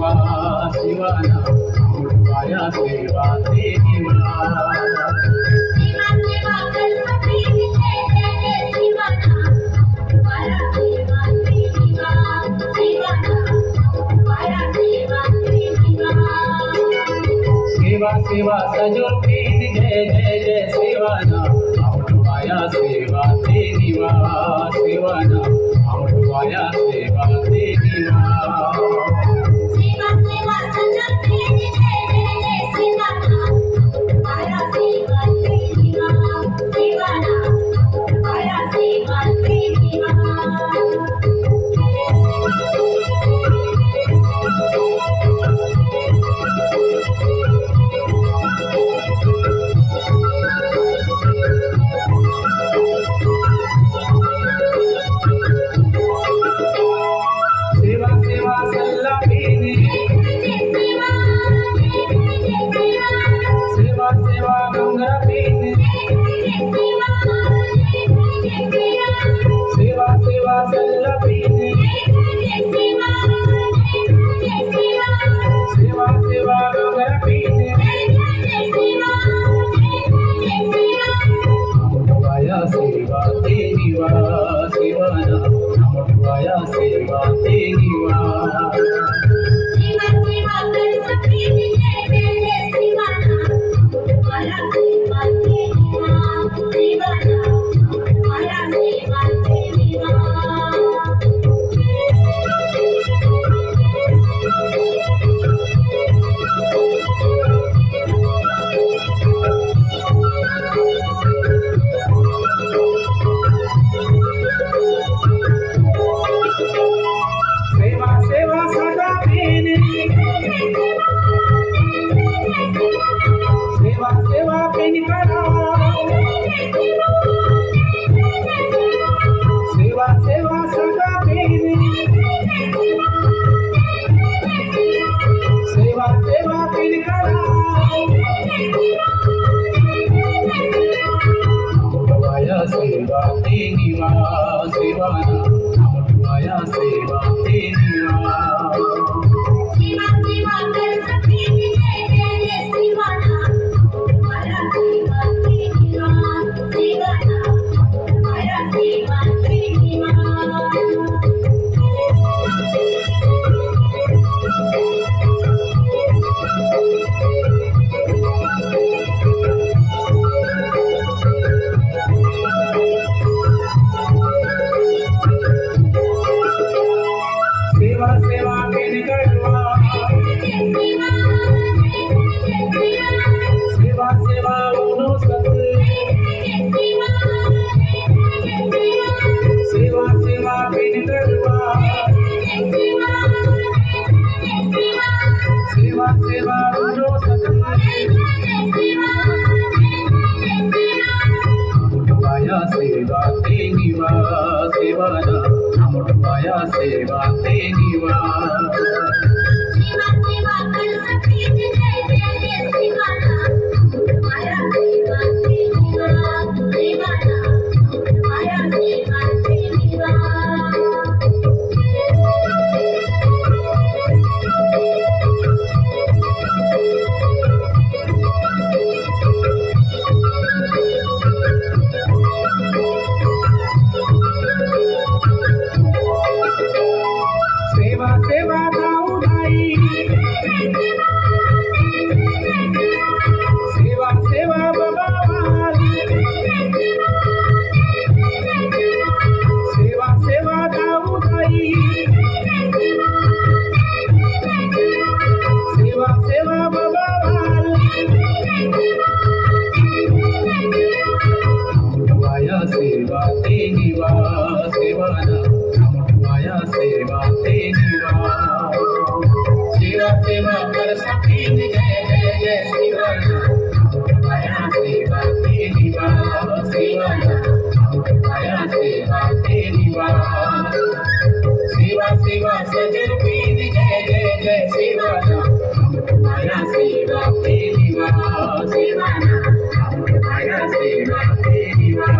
निवा शिवाना पाया सेवा ते निवा सेवा सेवा कर सभी जय जय शिवाना पाया सेवा ते निवा शिवाना पाया सेवा ते निवा सेवा सेवा सजो पीर जय जय जय शिवाना पाया सेवा ते निवा शिवाना पाया सेवा ते निवा सेवा सेवा सजल प्रेम जय जय जय शिवाना पाया सेवा ते निवा शिवाना पाया सेवा ते निवा सेवा डोंगरा पीर सेवा सेवा सल्ला पीर सेवा सेवा डोंगरा पीर पाया सेवा ते निवा शिवाना पाया सेवा ते निवा सेवा सेवा कर सभी जय जय जय शिवाना पाया सेवा ते निवा शिवाना पाया सेवा ते निवा सेवा सेवा सदा पीर सेवा सेवा पिन करा सेवा सेवा सदा पीर सेवा सेवा पिन करा पाया सेवा ते निवा शिवाना पाया सेवा ते निवा सेवा सेवा कर सभी जय जय जय शिवाना पाया सेवा ते निवा शिवाना पाया सेवा ते निवा सेवा सेवा पिन करवा सेवा सेवा उनो सत सेवा सेवा पिन करवा सेवा सेवा उनो सत पाया सेवा ते निवा शिवाना पाया सेवा ते निवा सेवा सेवा कर सभी जय जय जय शिवाना पाया सेवा ते निवा शिवाना पाया सेवा ते निवा सेवा सेवा दाऊदाई सेवा सेवा बाबावाली सेवा सेवा दाऊदाई सेवा सेवा बाबावाली पाया सेवा ते निवा शिवाना पाया सेवा ते निवा सेवा सेवा कर सभी जय जय जय शिवाना पाया सेवा ते निवा शिवाना पाया सेवा ते निवा सेवा सेवा सजन पीर जय जय जय शिवाना पाया सेवा ते निवा शिवाना पाया सेवा ते निवा